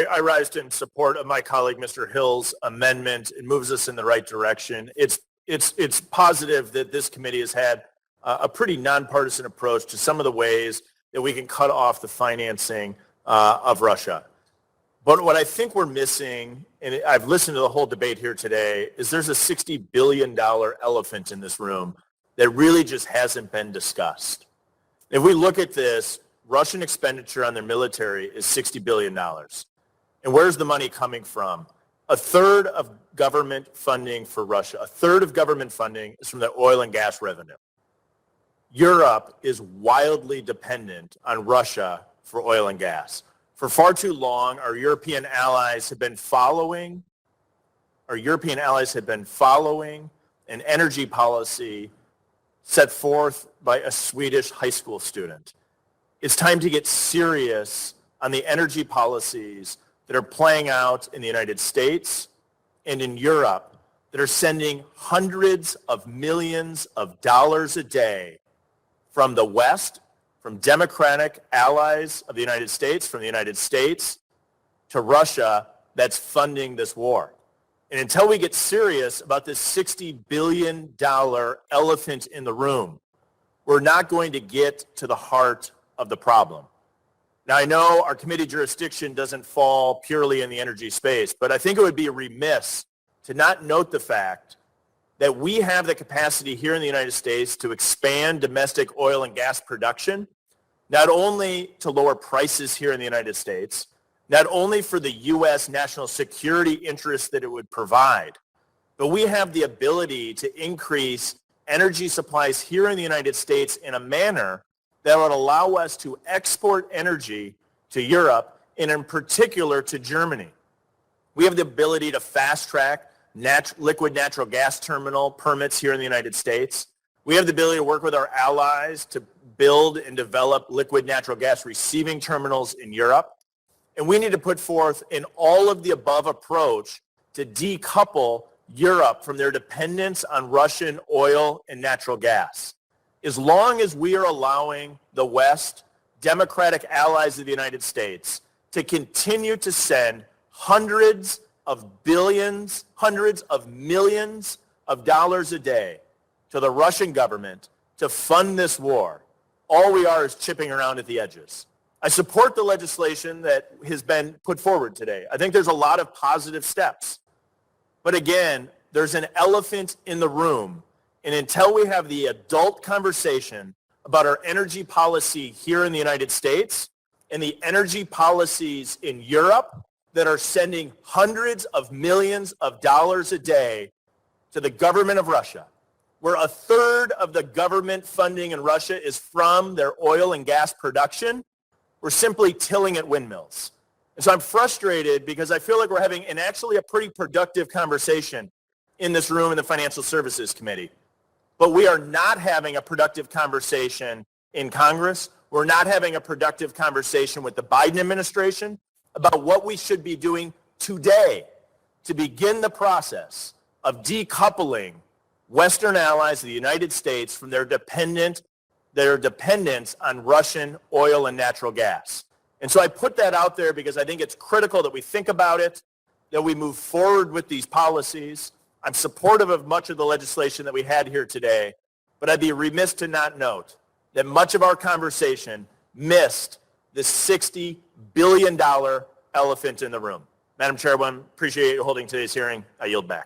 I rise in support of my colleague, Mr. Hill's amendment. It moves us in the right direction. It's positive that this committee has had a pretty nonpartisan approach to some of the ways that we can cut off the financing of Russia. But what I think we're missing, and I've listened to the whole debate here today, is there's a $60 billion elephant in this room that really just hasn't been discussed. If we look at this, Russian expenditure on their military is $60 billion. And where's the money coming from? A third of government funding for Russia, a third of government funding is from the oil and gas revenue. Europe is wildly dependent on Russia for oil and gas. For far too long, our European allies have been following an energy policy set forth by a Swedish high school student. It's time to get serious on the energy policies that are playing out in the United States and in Europe that are sending hundreds of millions of dollars a day from the West, from democratic allies of the United States, from the United States to Russia that's funding this war. And until we get serious about this $60 billion elephant in the room, we're not going to get to the heart of the problem. Now, I know our committee jurisdiction doesn't fall purely in the energy space, but I think it would be remiss to not note the fact that we have the capacity here in the United States to expand domestic oil and gas production, not only to lower prices here in the United States, not only for the U.S. national security interests that it would provide, but we have the ability to increase energy supplies here in the United States in a manner that would allow us to export energy to Europe and in particular to Germany. We have the ability to fast-track liquid natural gas terminal permits here in the United States. We have the ability to work with our allies to build and develop liquid natural gas receiving terminals in Europe. And we need to put forth an all-of-the-above approach to decouple Europe from their dependence on Russian oil and natural gas. As long as we are allowing the West, democratic allies of the United States, to continue to send hundreds of billions, hundreds of millions of dollars a day to the Russian government to fund this war, all we are is chipping around at the edges. I support the legislation that has been put forward today. I think there's a lot of positive steps. But again, there's an elephant in the room. And until we have the adult conversation about our energy policy here in the United States and the energy policies in Europe that are sending hundreds of millions of dollars a day to the government of Russia, where a third of the government funding in Russia is from their oil and gas production, we're simply tilling at windmills. And so I'm frustrated because I feel like we're having actually a pretty productive conversation in this room in the Financial Services Committee. But we are not having a productive conversation in Congress. We're not having a productive conversation with the Biden administration about what we should be doing today to begin the process of decoupling Western allies of the United States from their dependence on Russian oil and natural gas. And so I put that out there because I think it's critical that we think about it, that we move forward with these policies. I'm supportive of much of the legislation that we had here today, but I'd be remiss to not note that much of our conversation missed this $60 billion elephant in the room. Madam Chairwoman, appreciate you holding today's hearing. I yield back.